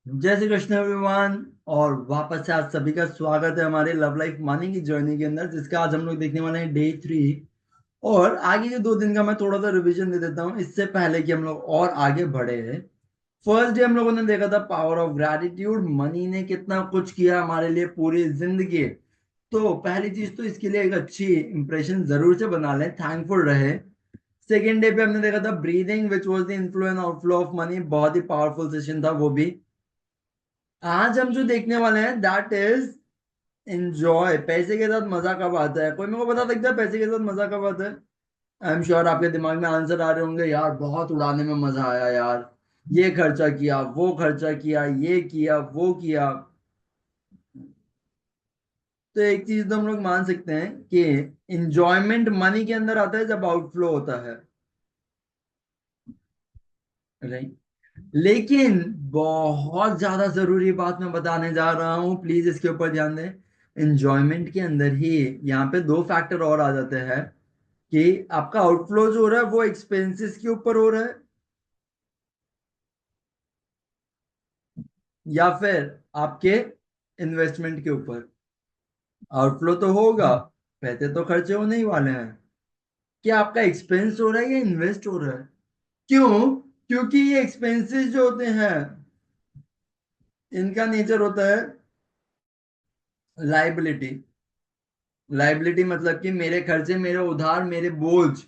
जय श्री कृष्ण एवरीवन। और वापस से आज सभी का स्वागत है हमारे लव लाइफ मनी की जर्नी के अंदर, जिसका आज हम लोग देखने वाले हैं डे 3। और आगे के 2 दिन का मैं थोड़ा सा रिवीजन दे देता हूँ इससे पहले कि हम लोग और आगे बढ़े हैं। फर्स्ट डे हम लोगों ने देखा था पावर ऑफ ग्रैटिट्यूड, मनी ने कितना कुछ किया हमारे लिए पूरी जिंदगी। तो पहली चीज तो इसके लिए एक अच्छी इंप्रेशन जरूर से बना लें, थैंकफुल रहे। सेकेंड डे पे हमने देखा था breathing which was the inflow and outflow of money, बहुत ही पावरफुल सेशन था वो भी। आज हम जो देखने वाले हैं दैट इज एंजॉय। पैसे के साथ मजा कब आता है? कोई मेरे को बता सकता है पैसे के साथ मजा कब आता है? आई एम श्योर आपके दिमाग में आंसर आ रहे होंगे, यार बहुत उड़ाने में मजा आया यार, ये खर्चा किया, वो खर्चा किया, ये किया, वो किया। तो एक चीज तो हम लोग मान सकते हैं कि इंजॉयमेंट मनी के अंदर आता है जब आउटफ्लो होता है, राइट। लेकिन बहुत ज्यादा जरूरी बात मैं बताने जा रहा हूं, प्लीज इसके ऊपर ध्यान दें। एंजॉयमेंट के अंदर ही यहाँ पे दो फैक्टर और आ जाते हैं कि आपका आउटफ्लो जो हो रहा है वो एक्सपेंसेस के ऊपर हो रहा है या फिर आपके इन्वेस्टमेंट के ऊपर। आउटफ्लो तो होगा, पैसे तो खर्चे होने ही वाले हैं। क्या आपका एक्सपेंस हो रहा है या इन्वेस्ट हो रहा है? क्यों? क्योंकि ये एक्सपेंसेस जो होते हैं इनका नेचर होता है लाइबिलिटी। लाइबिलिटी मतलब कि मेरे खर्चे, मेरे उधार, मेरे बोझ।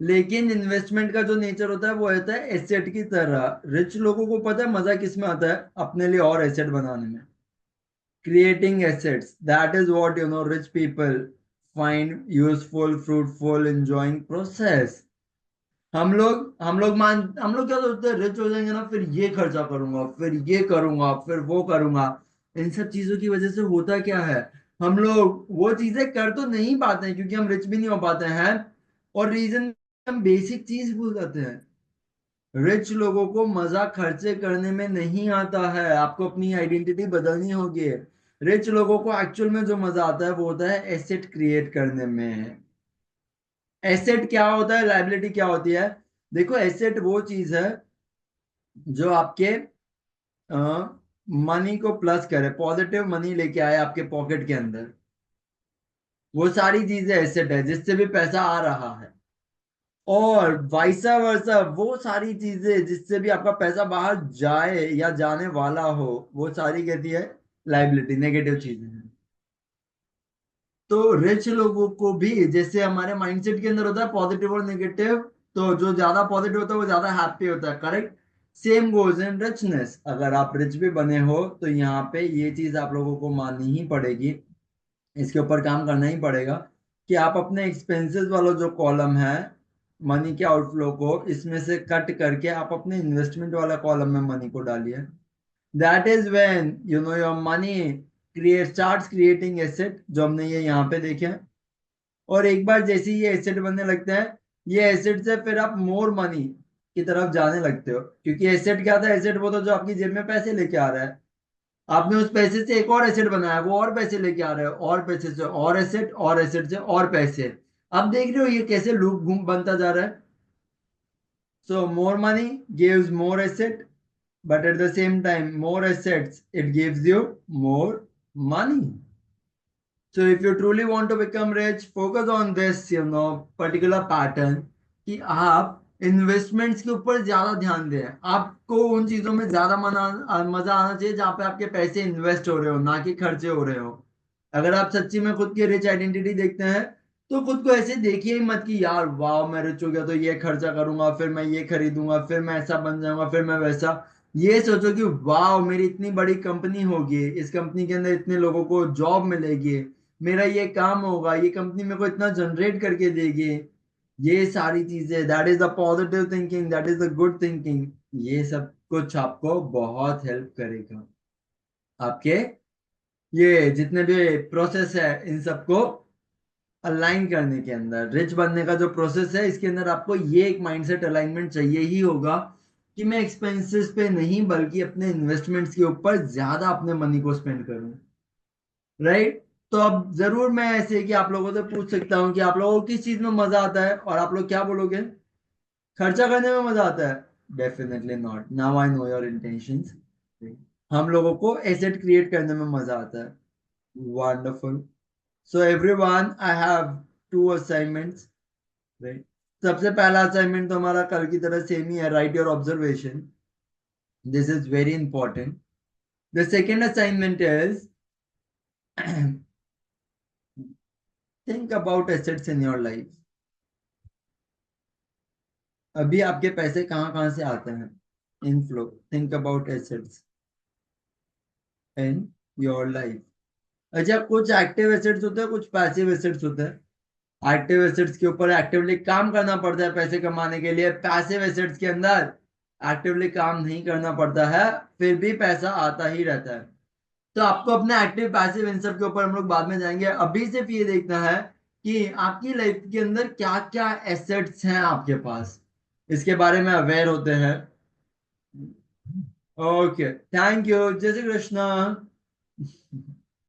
लेकिन इन्वेस्टमेंट का जो नेचर होता है वो होता है एसेट की तरह। रिच लोगों को पता है मजा किस में आता है, अपने लिए और एसेट बनाने में। Creating assets, that is what rich people find useful, fruitful, enjoying process. हम लोग क्या सोचते हैं, रिच हो जाएंगे ना फिर ये खर्चा करूंगा, फिर ये करूंगा, फिर वो करूंगा। इन सब चीजों की वजह से होता क्या है, हम लोग वो चीजें कर तो नहीं पाते हैं क्योंकि हम रिच भी नहीं हो पाते हैं। और रीजन, हम बेसिक चीज भूल जाते हैं। रिच लोगों को मजा खर्चे करने में नहीं आता है, आपको अपनी आइडेंटिटी बदलनी होगी। रिच लोगों को एक्चुअल में जो मजा आता है वो होता है एसेट क्रिएट करने में। एसेट क्या होता है, लाइबिलिटी क्या होती है? देखो, एसेट वो चीज है जो आपके मनी को प्लस करे, पॉजिटिव मनी लेके आए आपके पॉकेट के अंदर। वो सारी चीजें एसेट है जिससे भी पैसा आ रहा है। और वाइसा वर्सा, वो सारी चीजें जिससे भी आपका पैसा बाहर जाए या जाने वाला हो, वो सारी कहती है लाइबिलिटी, नेगेटिव चीजें हैं। तो रिच लोगों को भी जैसे हमारे माइंडसेट के अंदर होता है पॉजिटिव और नेगेटिव, तो जो ज्यादा पॉजिटिव होता है वो ज्यादा हैप्पी होता है, correct. Same goes in richness. अगर आप रिच भी बने हो तो यहाँ पे ये चीज आप लोगों को माननी ही पड़ेगी, इसके ऊपर काम करना ही पड़ेगा कि आप अपने एक्सपेंसेस वाला जो कॉलम है, मनी के आउटफ्लो को इसमें से कट करके आप अपने इन्वेस्टमेंट वाला कॉलम में मनी को डालिए। That is when your money create starts creating asset, जो हमने ये यहाँ पे देखे हैं। और एक बार जैसे ही ये एसेट बनने लगते हैं, ये एसेट से फिर आप मोर मनी की तरफ जाने लगते हो, क्योंकि एसेट क्या था? एसेट वो था जो आपकी जेब में पैसे लेके आ रहा है। आपने उस पैसे से एक और एसेट बनाया, वो और पैसे लेके आ रहे हो, और पैसे से और एसेट, और एसेट से और पैसे। अब देख रहे हो ये कैसे लूप घूम बनता जा रहा है। So more money gives more asset, but at the same time more assets it gives you more money. So if you truly want to become rich, focus on this particular pattern कि आप investments के ऊपर ज्यादा ध्यान दें। आपको उन चीजों में ज्यादा मजा आना चाहिए जहां पे आपके पैसे इन्वेस्ट हो रहे हो, ना कि खर्चे हो रहे हो। अगर आप सच्ची में खुद की रिच आइडेंटिटी देखते हैं तो खुद को ऐसे देखिए ही मत कि यार वाह मैं रिच हो गया तो ये खर्चा करूंगा, फिर मैं ये खरीदूंगा, फिर मैं ऐसा बन जाऊंगा, फिर मैं वैसा। ये सोचो कि वाह मेरी इतनी बड़ी कंपनी होगी, इस कंपनी के अंदर इतने लोगों को जॉब मिलेगी, मेरा ये काम होगा, ये कंपनी मेरे को इतना जनरेट करके देगी। ये सारी चीजें, that is the positive thinking, that is the good thinking. ये सब कुछ आपको बहुत हेल्प करेगा आपके ये जितने भी प्रोसेस है इन सबको अलाइन करने के अंदर। रिच बनने का जो प्रोसेस है इसके अंदर आपको ये एक माइंडसेट अलाइनमेंट चाहिए ही होगा कि मैं एक्सपेंसेस पे नहीं बल्कि अपने इन्वेस्टमेंट्स के ऊपर ज्यादा अपने मनी को स्पेंड करूं, राइट। तो अब जरूर मैं ऐसे कि आप लोगों से पूछ सकता हूँ कि आप लोगों को किस चीज में मजा आता है, और आप लोग क्या बोलोगे? खर्चा करने में मजा आता है? Definitely not, now I know your intentions. हम लोगों को एसेट क्रिएट करने में मजा आता है। Wonderful. So everyone, I have two assignments, right? सबसे पहला असाइनमेंट तो हमारा कल की तरह सेम ही है, right your observation. This is very important. The second assignment is think about assets in your life. अभी आपके पैसे कहाँ कहाँ से आते हैं? Inflow. Think about assets in your life. अच्छा, कुछ एक्टिव एसेट्स होते हैं, कुछ पैसिव एसेट्स होते हैं। एक्टिव एसेट्स के ऊपर एक्टिवली काम करना पड़ता है पैसे कमाने के लिए। पैसिव एसेट्स के अंदर एक्टिवली काम नहीं करना पड़ता है, फिर भी पैसा आता ही रहता है। तो आपको अपने एक्टिव पैसिव इन सब के ऊपर हम लोग बाद में जाएंगे। अभी सिर्फ ये देखना है कि आपकी लाइफ के अंदर क्या क्या एसेट्स हैं आपके पास, इसके बारे में अवेयर होते हैं। ओके, थैंक यू, जय श्री कृष्णा।